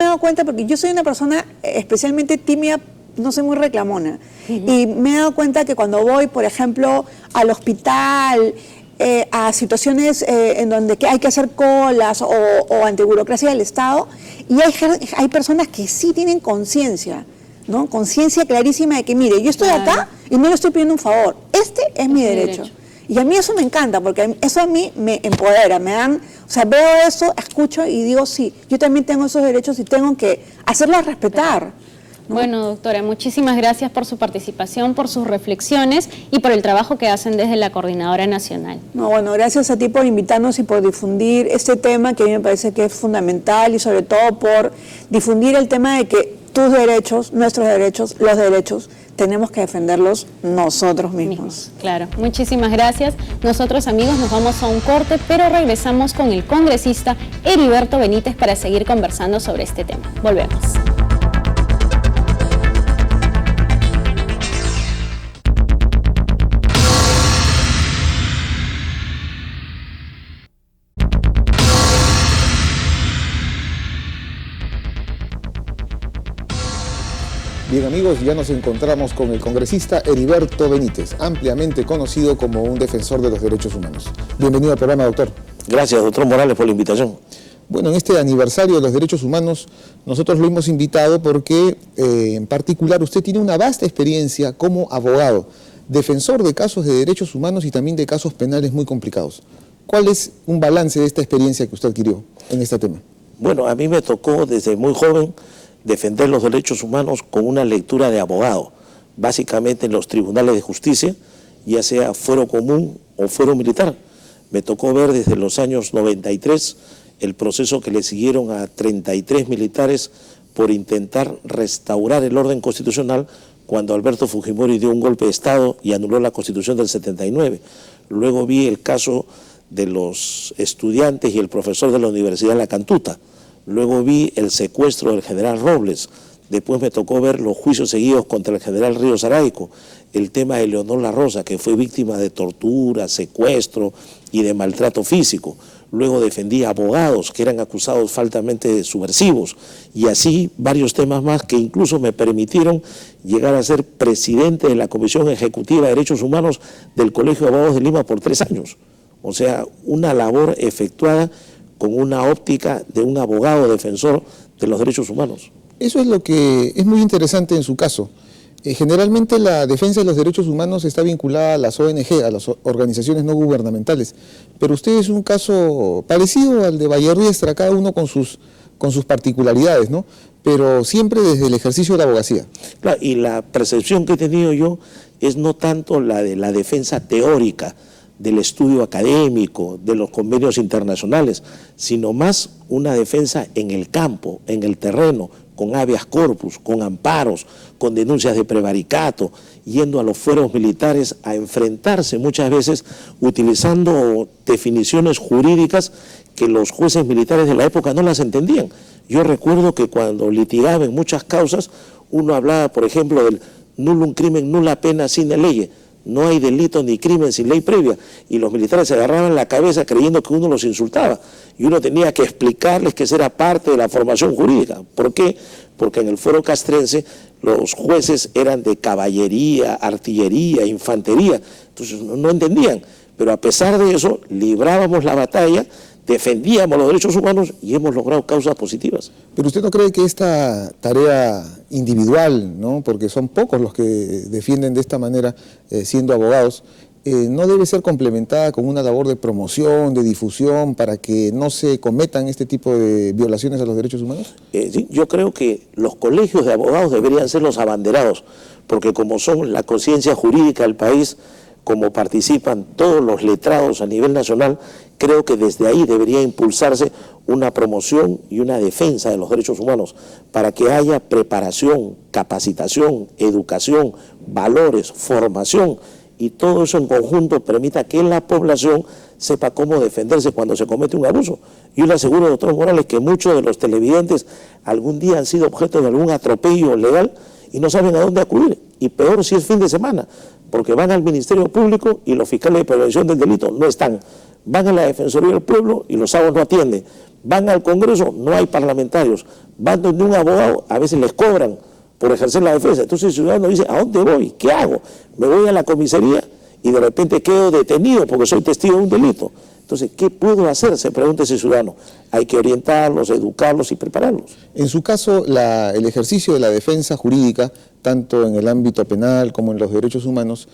dado cuenta, porque yo soy una persona especialmente tímida, no soy muy reclamona, y me he dado cuenta que cuando voy, por ejemplo, al hospital, a situaciones en donde hay que hacer colas o ante burocracia del Estado, y hay personas que sí tienen conciencia, ¿no? Conciencia clarísima de que, mire, yo estoy acá y no le estoy pidiendo un favor, este es mi derecho. Y a mí eso me encanta, porque eso a mí me empodera, me dan, o sea, veo eso, escucho y digo, sí, yo también tengo esos derechos y tengo que hacerlos respetar, ¿no? Bueno, doctora, muchísimas gracias por su participación, por sus reflexiones y por el trabajo que hacen desde la Coordinadora Nacional. No, bueno, gracias a ti por invitarnos y por difundir este tema que a mí me parece que es fundamental, y sobre todo por difundir el tema de que tus derechos, nuestros derechos, los derechos, tenemos que defenderlos nosotros mismos. Claro, muchísimas gracias. Nosotros, amigos, nos vamos a un corte, pero regresamos con el congresista Heriberto Benítez para seguir conversando sobre este tema. Volvemos. Bien, amigos, ya nos encontramos con el congresista Heriberto Benítez, ampliamente conocido como un defensor de los derechos humanos. Bienvenido al programa, doctor. Gracias, doctor Morales, por la invitación. Bueno, en este aniversario de los derechos humanos, nosotros lo hemos invitado porque, en particular, usted tiene una vasta experiencia como abogado, defensor de casos de derechos humanos y también de casos penales muy complicados. ¿Cuál es un balance de esta experiencia que usted adquirió en este tema? Bueno, a mí me tocó desde muy joven defender los derechos humanos con una lectura de abogado, básicamente en los tribunales de justicia, ya sea fuero común o fuero militar. Me tocó ver desde los años 93 el proceso que le siguieron a 33 militares por intentar restaurar el orden constitucional cuando Alberto Fujimori dio un golpe de Estado y anuló la Constitución del 79. Luego vi el caso de los estudiantes y el profesor de la Universidad de La Cantuta. Luego vi el secuestro del general Robles. Después me tocó ver los juicios seguidos contra el general Ríos Araico, el tema de Leonor La Rosa, que fue víctima de tortura, secuestro y de maltrato físico. Luego defendí a abogados que eran acusados falsamente de subversivos, y así varios temas más que incluso me permitieron llegar a ser presidente de la Comisión Ejecutiva de Derechos Humanos del Colegio de Abogados de Lima por 3 años. O sea, una labor efectuada con una óptica de un abogado defensor de los derechos humanos. Eso es lo que es muy interesante en su caso. Generalmente la defensa de los derechos humanos está vinculada a las ONG, a las organizaciones no gubernamentales, pero usted es un caso parecido al de Vallerriestra, cada uno con sus particularidades, ¿no? Pero siempre desde el ejercicio de la abogacía. Claro, y la percepción que he tenido yo es no tanto la de la defensa teórica, del estudio académico, de los convenios internacionales, sino más una defensa en el campo, en el terreno, con habeas corpus, con amparos, con denuncias de prevaricato, yendo a los fueros militares a enfrentarse muchas veces utilizando definiciones jurídicas que los jueces militares de la época no las entendían. Yo recuerdo que cuando litigaba en muchas causas, uno hablaba, por ejemplo, del nullum crimen nulla pena sine lege. No hay delito ni crimen sin ley previa, y los militares se agarraban la cabeza creyendo que uno los insultaba, y uno tenía que explicarles que eso era parte de la formación jurídica. ¿Por qué? Porque en el fuero castrense los jueces eran de caballería, artillería, infantería, entonces no entendían, pero a pesar de eso librábamos la batalla, defendíamos los derechos humanos y hemos logrado causas positivas. Pero usted no cree que esta tarea individual, ¿no?, porque son pocos los que defienden de esta manera siendo abogados, no debe ser complementada con una labor de promoción, de difusión, para que no se cometan este tipo de violaciones a los derechos humanos? Sí, yo creo que los colegios de abogados deberían ser los abanderados, porque como son la conciencia jurídica del país, como participan todos los letrados a nivel nacional, creo que desde ahí debería impulsarse una promoción y una defensa de los derechos humanos para que haya preparación, capacitación, educación, valores, formación, y todo eso en conjunto permita que la población sepa cómo defenderse cuando se comete un abuso. Yo le aseguro, doctor Morales, que muchos de los televidentes algún día han sido objeto de algún atropello legal y no saben a dónde acudir. y peor si es fin de semana, porque van al Ministerio Público y los fiscales de prevención del delito no están, van a la Defensoría del Pueblo y los sábados no atienden, van al Congreso, no hay parlamentarios, van donde un abogado, a veces les cobran por ejercer la defensa. Entonces el ciudadano dice, ¿a dónde voy? ¿Qué hago? Me voy a la comisaría y de repente quedo detenido porque soy testigo de un delito. Entonces, ¿qué puedo hacer? Se pregunta ese ciudadano. Hay que orientarlos, educarlos y prepararlos. En su caso, el ejercicio de la defensa jurídica, tanto en el ámbito penal como en los derechos humanos,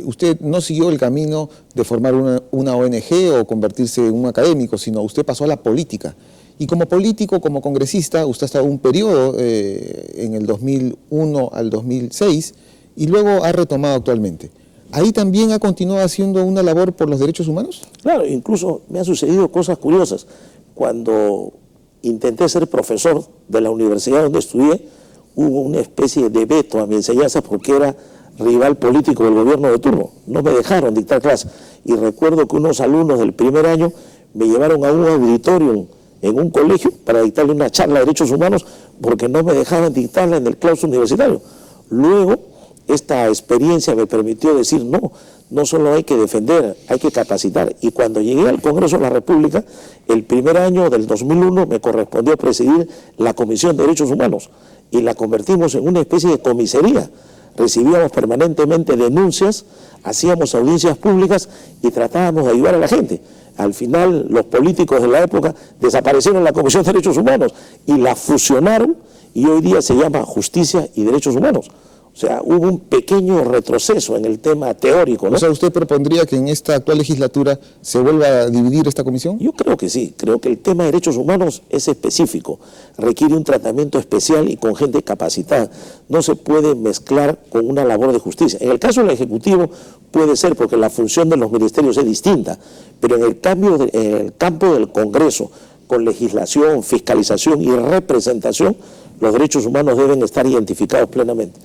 usted no siguió el camino de formar una ONG o convertirse en un académico, sino usted pasó a la política. Y como político, como congresista, usted ha estado un periodo en el 2001 al 2006 y luego ha retomado actualmente. ¿Ahí también ha continuado haciendo una labor por los derechos humanos? Claro, incluso me han sucedido cosas curiosas. Cuando intenté ser profesor de la universidad donde estudié, hubo una especie de veto a mi enseñanza porque era rival político del gobierno de turno. No me dejaron dictar clases. Y recuerdo que unos alumnos del primer año me llevaron a un auditorio en un colegio para dictarle una charla de derechos humanos porque no me dejaban dictarla en el claustro universitario. Luego, esta experiencia me permitió decir, no solo hay que defender, hay que capacitar. Y cuando llegué al Congreso de la República, el primer año del 2001 me correspondió presidir la Comisión de Derechos Humanos y la convertimos en una especie de comisaría. Recibíamos permanentemente denuncias, hacíamos audiencias públicas y tratábamos de ayudar a la gente. Al final, los políticos de la época desaparecieron la Comisión de Derechos Humanos y la fusionaron y hoy día se llama Justicia y Derechos Humanos. O sea, hubo un pequeño retroceso en el tema teórico, ¿no? O sea, ¿usted propondría que en esta actual legislatura se vuelva a dividir esta comisión? Yo creo que sí. Creo que el tema de derechos humanos es específico. Requiere un tratamiento especial y con gente capacitada. No se puede mezclar con una labor de justicia. En el caso del Ejecutivo puede ser porque la función de los ministerios es distinta, pero en el campo del Congreso, con legislación, fiscalización y representación, los derechos humanos deben estar identificados plenamente.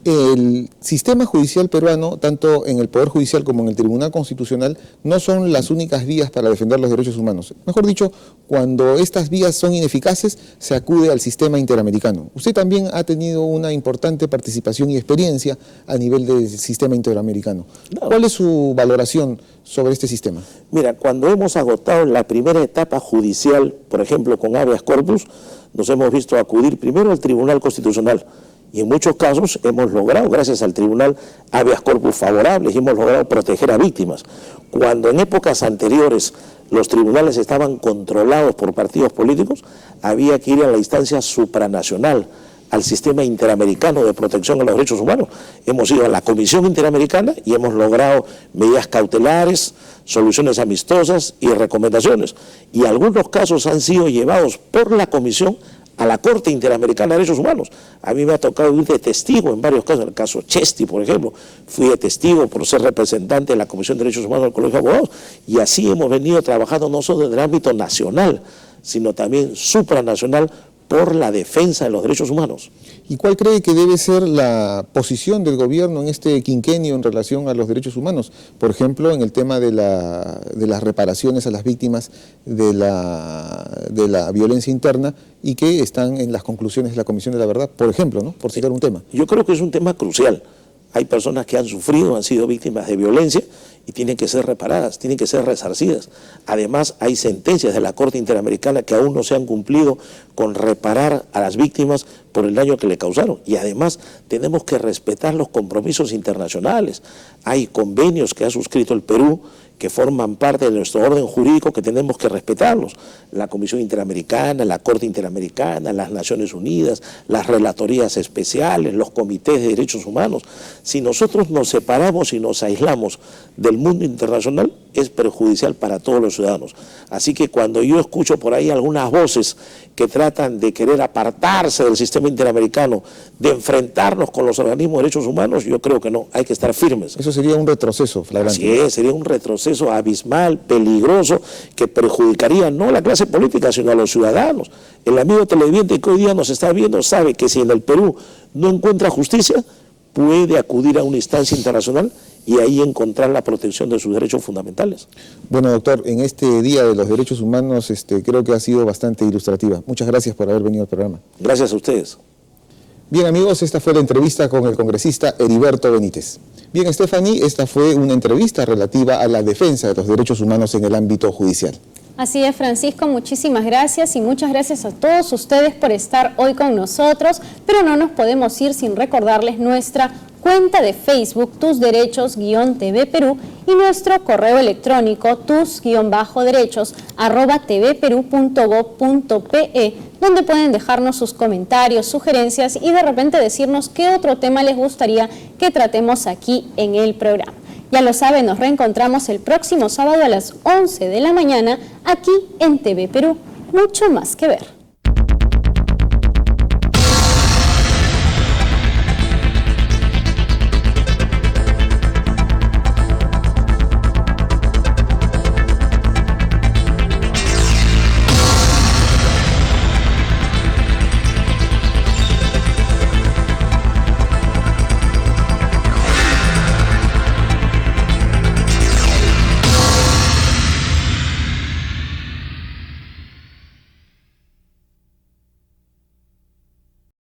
El sistema judicial peruano, tanto en el Poder Judicial como en el Tribunal Constitucional, no son las únicas vías para defender los derechos humanos. Mejor dicho, cuando estas vías son ineficaces, se acude al sistema interamericano. Usted también ha tenido una importante participación y experiencia a nivel del sistema interamericano. ¿Cuál es su valoración sobre este sistema? Mira, cuando hemos agotado la primera etapa judicial, por ejemplo, con habeas corpus, nos hemos visto acudir primero al Tribunal Constitucional. Y en muchos casos hemos logrado, gracias al tribunal, habeas corpus favorables y hemos logrado proteger a víctimas. Cuando en épocas anteriores los tribunales estaban controlados por partidos políticos, había que ir a la instancia supranacional, al sistema interamericano de protección a los derechos humanos. Hemos ido a la Comisión Interamericana y hemos logrado medidas cautelares, soluciones amistosas y recomendaciones. Y algunos casos han sido llevados por la Comisión a la Corte Interamericana de Derechos Humanos. A mí me ha tocado ir de testigo en varios casos, en el caso Chesti, por ejemplo, fui de testigo por ser representante de la Comisión de Derechos Humanos del Colegio de Abogados, y así hemos venido trabajando no solo en el ámbito nacional, sino también supranacional por la defensa de los derechos humanos. ¿Y cuál cree que debe ser la posición del gobierno en este quinquenio en relación a los derechos humanos? Por ejemplo, en el tema de las reparaciones a las víctimas de la violencia interna y que están en las conclusiones de la Comisión de la Verdad, por ejemplo, ¿no? Por citar un tema. Yo creo que es un tema crucial. Hay personas que han sufrido, han sido víctimas de violencia y tienen que ser reparadas, tienen que ser resarcidas. Además, hay sentencias de la Corte Interamericana que aún no se han cumplido con reparar a las víctimas por el daño que le causaron. Y además, tenemos que respetar los compromisos internacionales. Hay convenios que ha suscrito el Perú que forman parte de nuestro orden jurídico que tenemos que respetarlos. La Comisión Interamericana, la Corte Interamericana, las Naciones Unidas, las relatorías especiales, los comités de derechos humanos. Si nosotros nos separamos y nos aislamos del mundo internacional, es perjudicial para todos los ciudadanos. Así que cuando yo escucho por ahí algunas voces que tratan de querer apartarse del sistema interamericano, de enfrentarnos con los organismos de derechos humanos, yo creo que no, hay que estar firmes. Eso sería un retroceso flagrante. Así es, sería un retroceso abismal, peligroso, que perjudicaría no a la clase política, sino a los ciudadanos. El amigo televidente que hoy día nos está viendo sabe que si en el Perú no encuentra justicia, puede acudir a una instancia internacional y ahí encontrar la protección de sus derechos fundamentales. Bueno, doctor, en este Día de los Derechos Humanos creo que ha sido bastante ilustrativa. Muchas gracias por haber venido al programa. Gracias a ustedes. Bien amigos, esta fue la entrevista con el congresista Heriberto Benítez. Bien Stephanie, esta fue una entrevista relativa a la defensa de los derechos humanos en el ámbito judicial. Así es, Francisco, muchísimas gracias y muchas gracias a todos ustedes por estar hoy con nosotros, pero no nos podemos ir sin recordarles nuestra cuenta de Facebook, Tus Derechos-TV Perú, y nuestro correo electrónico, tus-derechos@tvperú.gov.pe, donde pueden dejarnos sus comentarios, sugerencias y de repente decirnos qué otro tema les gustaría que tratemos aquí en el programa. Ya lo saben, nos reencontramos el próximo sábado a las 11 de la mañana aquí en TV Perú. Mucho más que ver.